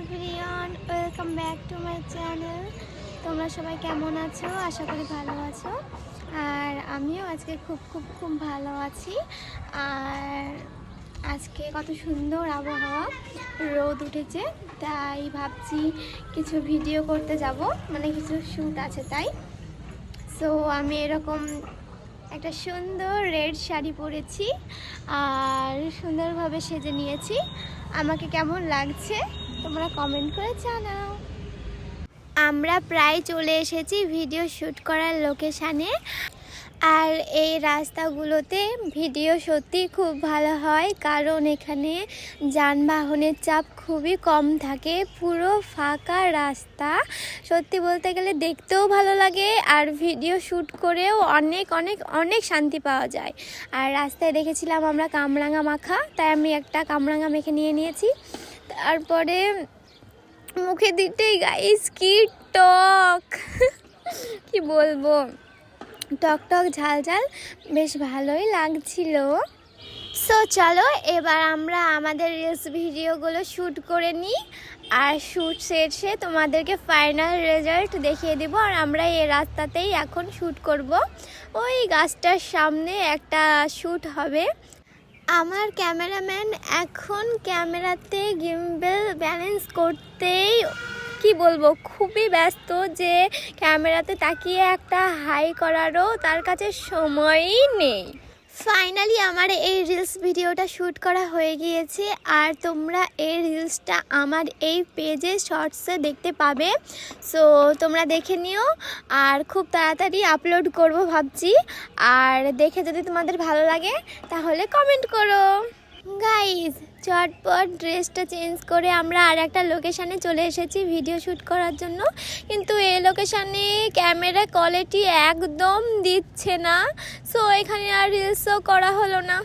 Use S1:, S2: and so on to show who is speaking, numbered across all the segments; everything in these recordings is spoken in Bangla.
S1: Everyone, welcome back to my channel. তোমরা সবাই কেমন আছো? আশা করি ভালো আছো। আর আমিও আজকে খুব ভালো আছি। আর আজকে কত সুন্দর আবহাওয়া, রোদ উঠেছে, তাই ভাবছি কিছু ভিডিও করতে যাব, মানে কিছু শ্যুট আছে তাই। সো আমি এরকম একটা সুন্দর রেড শাড়ি পরেছি আর সুন্দরভাবে সেজে নিয়েছি। আমাকে কেমন লাগছে তোমরা কমেন্ট করে জানাও। আমরা প্রায় চলে এসেছি ভিডিও শ্যুট করার লোকেশানে। আর এই রাস্তাগুলোতে ভিডিও সত্যি খুব ভালো হয়, কারণ এখানে যানবাহনের চাপ খুবই কম থাকে, পুরো ফাঁকা রাস্তা। সত্যি বলতে গেলে দেখতেও ভালো লাগে আর ভিডিও শ্যুট করেও অনেক অনেক অনেক শান্তি পাওয়া যায়। আর রাস্তায় দেখেছিলাম আমরা কামরাঙা মাখা, তাই আমি একটা কামরাঙা মেখে নিয়েছি। তারপরে মুখে দিতেই গাইস কি টক কি বলবো, টক টক ঝাল ঝাল, বেশ ভালোই লাগছিল। সো চলো এবার আমরা আমাদের রিলস ভিডিওগুলো শ্যুট করে নিই, আর শ্যুট শেষে তোমাদেরকে ফাইনাল রেজাল্ট দেখিয়ে দেবো। আর আমরা এই রাস্তাতেই এখন শ্যুট করব, ওই গাছটার সামনে একটা শ্যুট হবে। আমার ক্যামেরাম্যান এখন ক্যামেরাতে গিম্বল ব্যালেন্স করতেই কি বলবো খুবই ব্যস্ত, যে ক্যামেরাতে তাকিয়ে একটা হাই করারও তার কাছে সময়ই নেই। ফাইনালি আমার এই রিলস ভিডিওটা শ্যুট করা হয়ে গিয়েছে, আর তোমরা এই রিলসটা আমার এই পেজে শর্টসে দেখতে পাবে। সো তোমরা দেখে নিও, আর খুব তাড়াতাড়ি আপলোড করব ভাবছি। আর দেখে যদি তোমাদের ভালো লাগে তাহলে কমেন্ট করো। গাইজ চটপট ড্রেসটা চেঞ্জ করে আমরা আর একটা লোকেশানে চলে এসেছি ভিডিও শ্যুট করার জন্য, কিন্তু এই লোকেশানে ক্যামেরা কোয়ালিটি একদম দিচ্ছে না। সো এখানে আর রিলসও করা হলো না।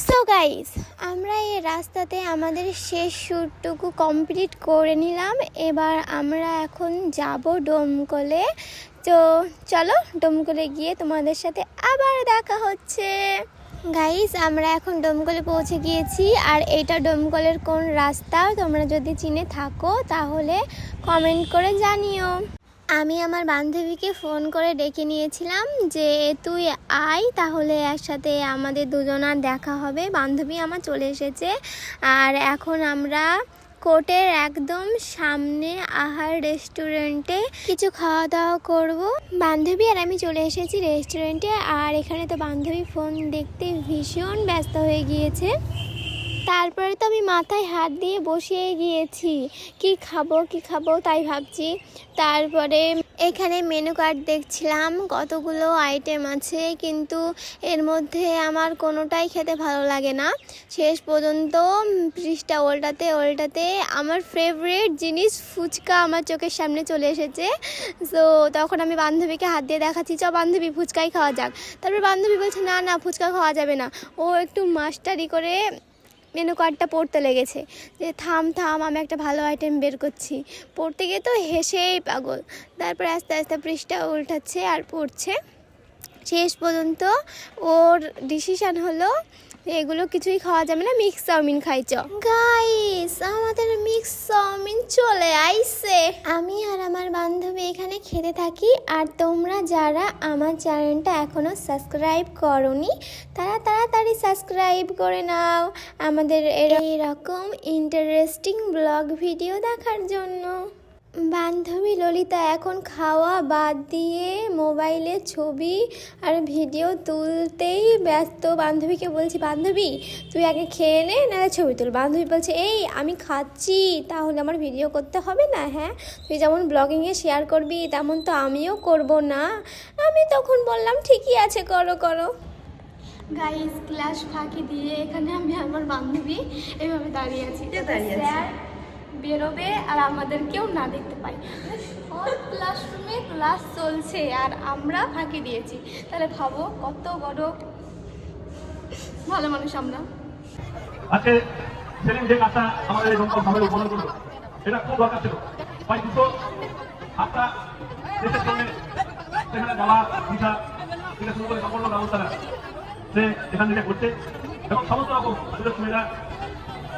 S1: সো গাইজ আমরা এই রাস্তাতে আমাদের শেষ শ্যুটটুকু কমপ্লিট করে নিলাম। এবার আমরা এখন যাব ডোমকলে। তো চলো ডোমকলে গিয়ে তোমাদের সাথে আবার দেখা হচ্ছে। গাইস আমরা এখন ডোমকলে পৌঁছে গিয়েছি, আর এইটা ডোমকলের কোন রাস্তা তোমরা যদি চিনে থাকো তাহলে কমেন্ট করে জানিও। আমি আমার বান্ধবীকে ফোন করে ডেকে নিয়েছিলাম যে তুই আয়, তাহলে একসাথে আমাদের দুজনার দেখা হবে। বান্ধবী আমার চলে এসেছে, আর এখন আমরা কোর্টের একদম সামনে আহার রেস্টুরেন্টে কিছু খাওয়া দাওয়া করব। বান্ধবী আর আমি চলে এসেছি রেস্টুরেন্টে, আর এখানে তো বান্ধবী ফোন দেখতে ভীষণ ব্যস্ত হয়ে গিয়েছে। তারপরে তো আমি মাথায় হাত দিয়ে বসিয়ে গিয়েছি, কি খাবো তাই ভাবছি। তারপরে এখানে মেনু কার্ড দেখছিলাম, কতগুলো আইটেম আছে, কিন্তু এর মধ্যে আমার কোনোটাই খেতে ভালো লাগে না। শেষ পর্যন্ত পৃষ্ঠা ওল্টাতে আমার ফেভারিট জিনিস ফুচকা আমার চোখের সামনে চলে এসেছে। সো তখন আমি বান্ধবীকে হাত দিয়ে দেখাচ্ছি, চ বান্ধবী ফুচকাই খাওয়া যাক। তারপর বান্ধবী বলছে না ফুচকা খাওয়া যাবে না। ও একটু মাস্টারি করে মেনু কার্ডটা পড়তে লেগেছে, যে থাম আমি একটা ভালো আইটেম বের করছি। পড়তে গিয়ে তো হেসেই পাগল। তারপরে আস্তে আস্তে পৃষ্ঠা উল্টাচ্ছে আর পড়ছে। শেষ পর্যন্ত ওর ডিসিশান হলো এগুলো কিছুই খাওয়া যাবে না, মিক্স চাউমিন খাইছ। গাইস আমাদের মিক্স চাউমিন চলে আইছে। আমি আর আমার বান্ধবী এখানে খেতে থাকি, আর তোমরা যারা আমার চ্যানেলটা এখনো সাবস্ক্রাইব করোনি তারা তাড়াতাড়ি সাবস্ক্রাইব করে নাও আমাদের এরকম ইন্টারেস্টিং ব্লগ ভিডিও দেখার জন্য। বান্ধবী ললিতা এখন খাওয়া বাদ দিয়ে মোবাইলে ছবি আর ভিডিও তুলতেই ব্যস্ত। বান্ধবীকে বলছি, বান্ধবী তুই আগে খেয়ে নে, নাহলে ছবি তুল। বান্ধবী বলছে, এই আমি খাচ্ছি, তাহলে আমার ভিডিও করতে হবে না? হ্যাঁ, তুই যেমন ব্লগিংয়ে শেয়ার করবি তেমন তো আমিও করব না। আমি তখন বললাম ঠিকই আছে, করো। গাইস ক্লাস ফাঁকি দিয়ে এখানে আমি আমার বান্ধবী এভাবে দাঁড়িয়ে আছি, স্যার বেরোবে আর আমাদের কেউ না দেখতে পাই। সব ক্লাসরুমে ক্লাস চলছে আর আমরা ফাঁকি দিয়েছি, তাহলে ভাবো কত বড় ভালো মানুষ আমরা।
S2: আজকে সেদিন যে কাজটা আমাদের এই দমকল সবাই উপলব্ধ করলো, এটা খুব দরকার ছিল। তাই কিন্তু আপনার দেশের সঙ্গে সেখানে বলা দিশা থেকে শুরু করে সম্পূর্ণ ব্যবস্থাটা সে এখান থেকে করছে, এবং সমস্ত রকম সুযোগ সুবিধা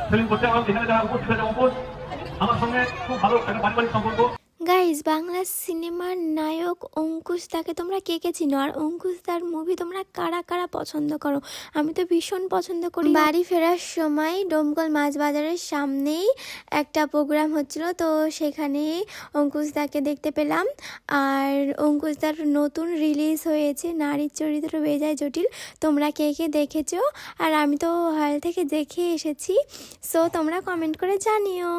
S2: সেলিং করছে। এবং এখানে যারা উপস্থিত হয়েছে উপস্থিত আমার সঙ্গে খুব ভালো একটা পারিবারিক সম্পর্ক।
S1: গাইজ, বাংলা সিনেমার নায়ক অঙ্কুশ দাকে তোমরা কে কে চিনো? আর অঙ্কুশ দার মুভি তোমরা কারা কারা পছন্দ করো? আমি তো ভীষণ পছন্দ করি। বাড়ি ফেরার সময় ডোমকল মাছ বাজারের সামনেই একটা প্রোগ্রাম হচ্ছিল, তো সেখানে অঙ্কুশ দাকে দেখতে পেলাম। আর অঙ্কুশ দার নতুন রিলিজ হয়েছে নারীর চরিত্র বেজায় জটিল। তোমরা কে কে দেখেছো? আর আমি তো হল থেকে দেখে এসেছি, সো তোমরা কমেন্ট করে জানিও।